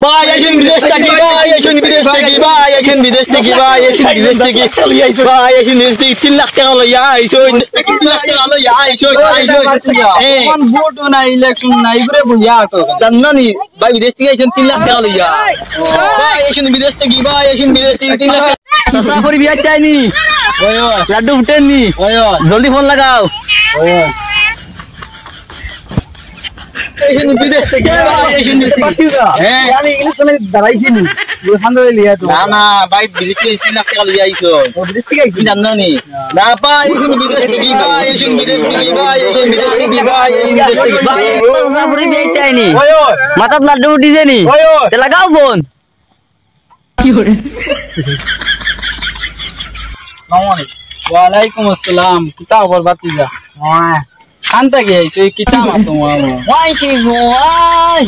ভাই এখন বিদেশ থেকে ভাই এখন বিদেশ থেকে ভাই এখন বিদেশ থেকে ভাই এখন বিদেশ থেকে ভাই এখন বিদেশ থেকে 3 লাখ টাকা লইয়া আইছো 3 লাখ টাকা লইয়া আইছো কোন ভোট না ইলেকশন নাই করে বুঝিয়া তো জাননি ভাই বিদেশ থেকে আইছেন 3 লাখ টাকা লইয়া ভাই এখন বিদেশ থেকে ভাই এখন বিদেশ থেকে 3 লাখ টাকা করে বিয়া চাইনি ওই লাড্ডু ফুটেননি ওই জলদি ফোন লাগাও ওই এখন বিদেশ থেকে এখন পাতিরা হ্যাঁ আমি ইলেকশনে দাঁড়াইছি নি ফান্ডে লিয়া তো না না ভাই বিদেশ থেকে 3 লাখ টাকা লিয়া আইছো ও বিদেশ থেকে আইছি জাননি না ভাই এখন বিদেশ থেকে ভাই এখন বিদেশ থেকে ভাই এখন বিদেশ থেকে ভাই বিদেশ থেকে ভাই সাবরি বেটাইনি ওই মাথাত লাড্ডু উঠিছে নি তে লাগাও ফোন কি করে ওয়ালাইকুম আসসালাম কিতা খবর বাতিজা হ্যাঁ শান্তা গে আইছো কিতা মাতো ওয়াই সি ওয়াই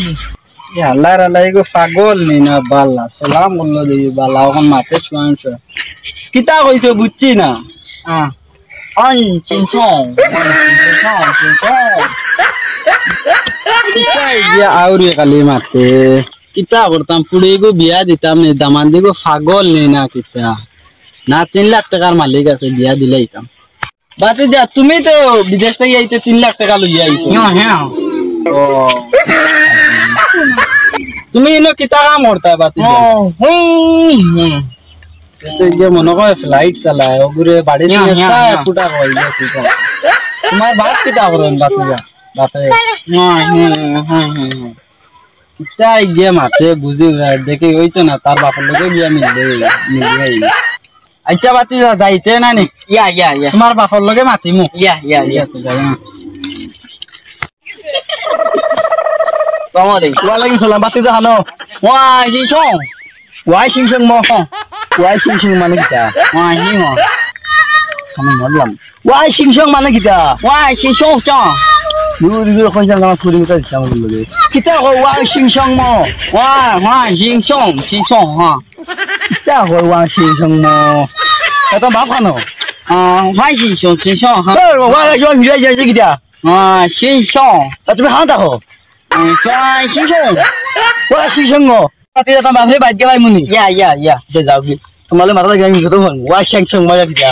ইয়া আল্লাহ আল্লাহ এগো পাগল নি না বাল্লা সালাম বললো দেই বাল্লা ওখান মাতে শুয়ানছ কিতা কইছো বুঝছি না হ্যাঁ অন চিনছং কিতা ইয়া আউরি কালি মাতে কিতা করতাম পুড়ে গো বিয়া দিতাম নে দামান দিগো পাগল নি না কিতা না 3 লাখ টাকার মালিক আছে বিয়া দিলাইতাম বাতে যা তুমি তো বিদেশ থেকে আইতে 3 লাখ টাকা লইয়া আইছো হ্যাঁ হ্যাঁ ও তুমি ইনো কিতা কাম করতা বাতে যা তো যে মনে হয় ফ্লাইট চালায় ওগুরে বাড়ি নিয়ে সা ফুটা কইলে ঠিক আছে তোমার বাপ কিতা করেন বাতে যা বাপে হ্যাঁ হ্যাঁ হ্যাঁ কিতা ইয়ে মাতে বুঝি দেখে হইতো না তার বাপের লগে বিয়া মিলবে আচ্ছা বাতি যাইতে না নি ইয়া ইয়া ইয়া তোমার বাপর লগে মাতিমু ইয়া ইয়া ইয়া আছে যাই না তোমারে ওয়ালাইকুম সালাম বাতি জানো ওয়াই সিংসং মো ওয়াই সিংসং মানে কিটা ওয়াই নি মো আমি বললাম ওয়াই সিংসং মানে কিটা ওয়াই সিংসং চা দুই কইছা না ফুরি কিটা দিতাম লগে কিটা ওয়াই সিংসং মো ওয়াই সিংসং হ্যাঁ কিটা ওয়াই সিংসং মো এটা বাপ খানো ওয়াই সিংসং হ্যাঁ ওয়াই ইয়া ইয়া ইয়া কিটা সিংসং তুমি হাঁ দেখো ওয়াই সিংসং মো Tapi datang bang, saya baca lagi muni. Ya, ya, ya. Saya jawab. Kemarin marah lagi yang gitu, wah, siang-siang banyak dia.